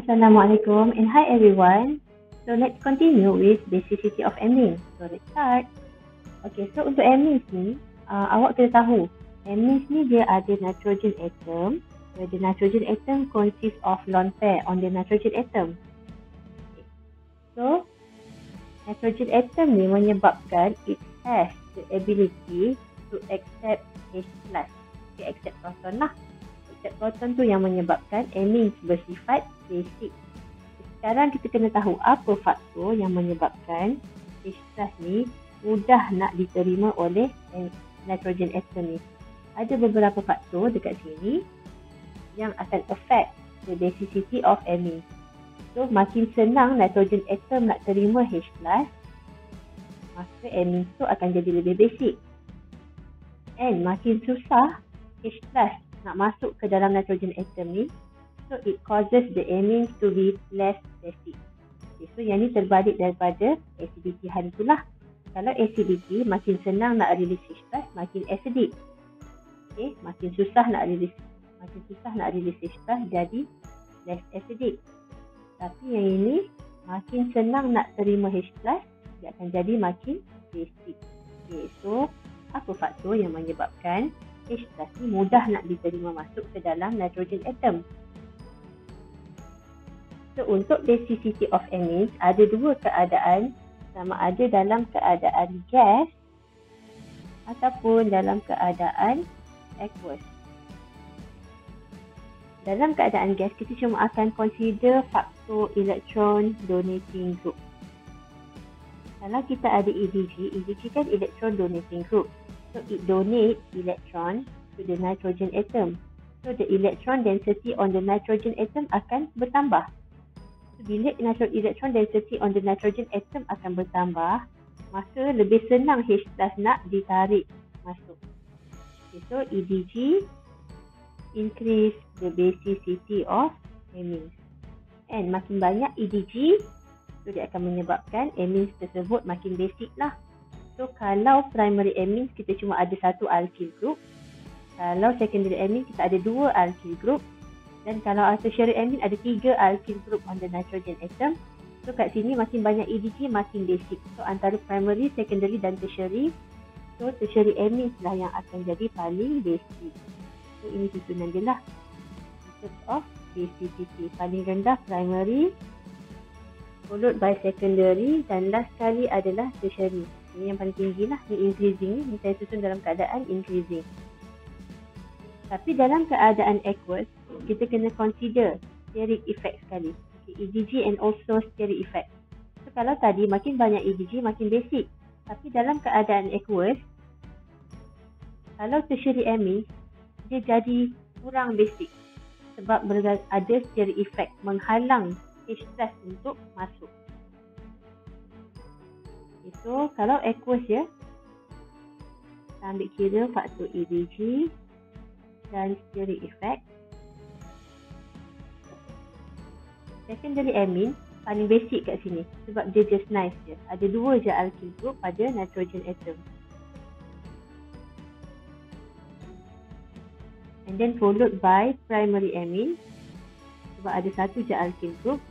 Assalamualaikum and hi everyone. So let's continue with basicity of amines. So let's start. Okay, so untuk amines ni, awak kena tahu amines ni dia ada nitrogen atom. Where the nitrogen atom consists of lone pair on the nitrogen atom. Okay. So nitrogen atom ni menyebabkan it has the ability to accept H+. Okay, accept proton lah. Accept proton tu yang menyebabkan amines bersifat basic. Sekarang kita kena tahu apa faktor yang menyebabkan H+ ni mudah nak diterima oleh nitrogen atom ni. Ada beberapa faktor dekat sini yang akan affect the basicity of amines. So makin senang nitrogen atom nak terima H+, maka amines tu akan jadi lebih basic. And makin susah H+ nak masuk ke dalam nitrogen atom ni, so it causes the amines to be less basic. Okay, so yang ni terbalik daripada acidity hari tu lah. Kalau acidity makin senang nak release H+, makin acidic. Okay, makin susah nak release H+, jadi less acidic. Tapi yang ini makin senang nak terima H+, dia akan jadi makin basic. Okay, so apa faktor yang menyebabkan H+ ni mudah nak diterima masuk ke dalam nitrogen atom? So untuk basicity of amines ada dua keadaan, sama ada dalam keadaan gas ataupun dalam keadaan aqueous. Dalam keadaan gas kita cuma akan consider faktor electron donating group. Kalau kita ada EDG kan electron donating group. So it donate electron to the nitrogen atom. So the electron density on the nitrogen atom akan bertambah. So bila electron density on the nitrogen atom akan bertambah, maka lebih senang H+ nak ditarik masuk. Okay, so EDG increase the basicity of amines. And makin banyak EDG, so dia akan menyebabkan amines tersebut makin basic lah. So kalau primary amines kita cuma ada satu alkyl group, kalau secondary amines kita ada dua alkyl group, dan kalau tertiary amine ada tiga alkyl group on the nitrogen atom. So kat sini makin banyak EDG makin basic. So antara primary, secondary dan tertiary, so tertiary amines lah yang akan jadi paling basic. So ini susunan dia lah. In terms of basicity, paling rendah primary, followed by secondary, dan last sekali adalah tertiary. Ini yang paling tinggi lah, ni increasing ni. Saya susun dalam keadaan increasing. Tapi dalam keadaan aqueous, kita kena consider steric effect sekali. Okay, EDG and also steric effect. So kalau tadi makin banyak EDG makin basic. Tapi dalam keadaan aqueous, kalau tertiary amines, dia jadi kurang basic. Sebab ada steric effect menghalang H+ untuk masuk. So kalau aqueous ya, kita ambil kira faktor EDG dan steric effect. Secondary amine paling basic kat sini sebab dia just nice je. Ada dua je alkyl group pada nitrogen atom. And then followed by primary amine sebab ada satu je alkyl group.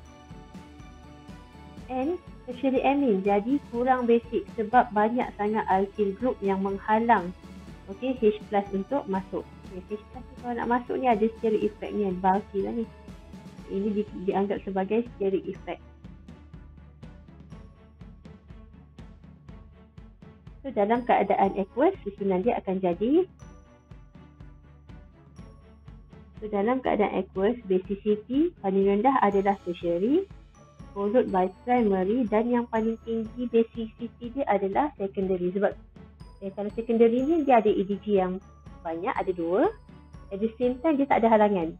And tertiary amine jadi kurang basic sebab banyak sangat alkyl group yang menghalang H+ untuk masuk. H+ kalau nak masuk ni ada steric effect ni, bulky lah ni. Ini dianggap sebagai steric effect. So dalam keadaan aqueous, susunan dia akan jadi. So dalam keadaan aqueous, basicity paling rendah adalah tertiary, followed by primary, dan yang paling tinggi basicity dia adalah secondary. Sebab kalau secondary ni dia ada EDG yang banyak, ada dua. At the same time dia tak ada halangan.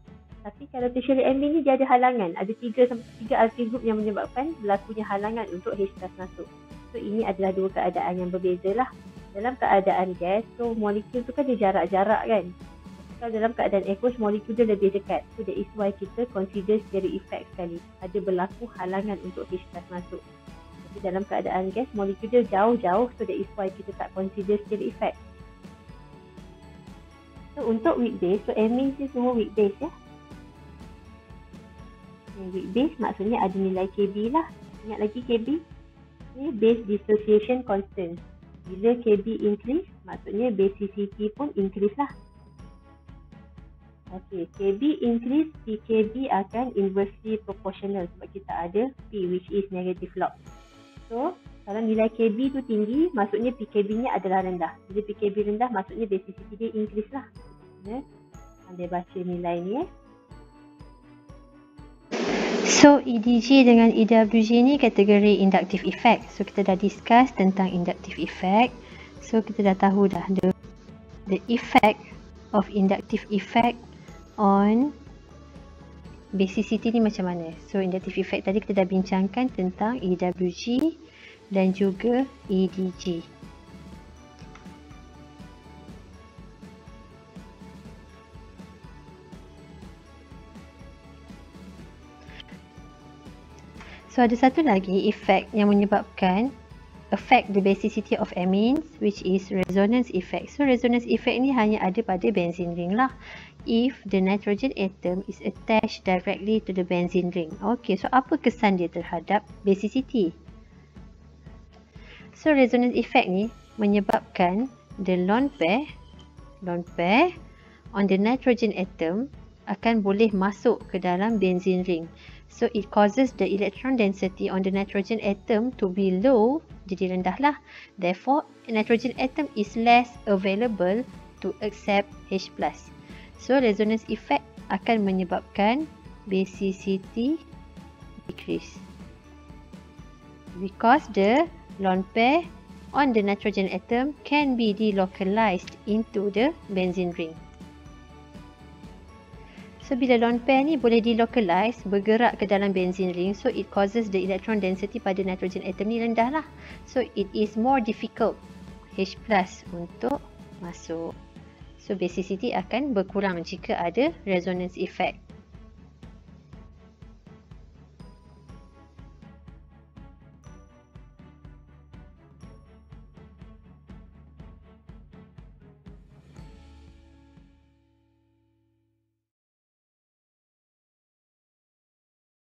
Tapi kalau tertiary amine ni dia ada halangan. Ada 3 alkyl group yang menyebabkan berlakunya halangan untuk H+ masuk. So ini adalah dua keadaan yang berbeza lah. Dalam keadaan gas, so molekul tu kan dia jarak-jarak kan. Kalau dalam keadaan aqueous, molekul dia lebih dekat. So that is why kita consider steric effect sekali. Ada berlaku halangan untuk H+ masuk. Tapi dalam keadaan gas, molekul dia jauh-jauh. So that is why kita tak consider steric effect. So untuk weak base, so amines ni semua weak base ya. Weak base maksudnya ada nilai Kb lah. Ingat lagi Kb? Ni base dissociation constant. Bila Kb increase, maksudnya basicity pun increase lah. Okey, Kb increase, PKb akan inversely proportional sebab kita ada P which is negative log. So, kalau nilai Kb tu tinggi, maksudnya PKb-nya adalah rendah. Bila PKb rendah, maksudnya basicity dia increase lah. Anda baca nilai ni So, EDG dengan EWG ni kategori inductive effect. So, kita dah discuss tentang inductive effect. So, kita dah tahu dah the effect of inductive effect on basicity ni macam mana. So, inductive effect tadi kita dah bincangkan tentang EWG dan juga EDG. So, ada satu lagi effect yang menyebabkan affect the basicity of amines, which is resonance effect. So, resonance effect ni hanya ada pada benzene ring lah. If the nitrogen atom is attached directly to the benzene ring. Okay, so apa kesan dia terhadap basicity? So, resonance effect ni menyebabkan the lone pair on the nitrogen atom akan boleh masuk ke dalam benzene ring. So, it causes the electron density on the nitrogen atom to be low, jadi rendah lah. Therefore, nitrogen atom is less available to accept H+. So, resonance effect akan menyebabkan basicity decrease. Because the lone pair on the nitrogen atom can be delocalized into the benzene ring. So, bila lone pair ni boleh delocalize, bergerak ke dalam benzene ring, so it causes the electron density pada nitrogen atom ni rendah lah. So, it is more difficult H+ untuk masuk. So, basicity akan berkurang jika ada resonance effect.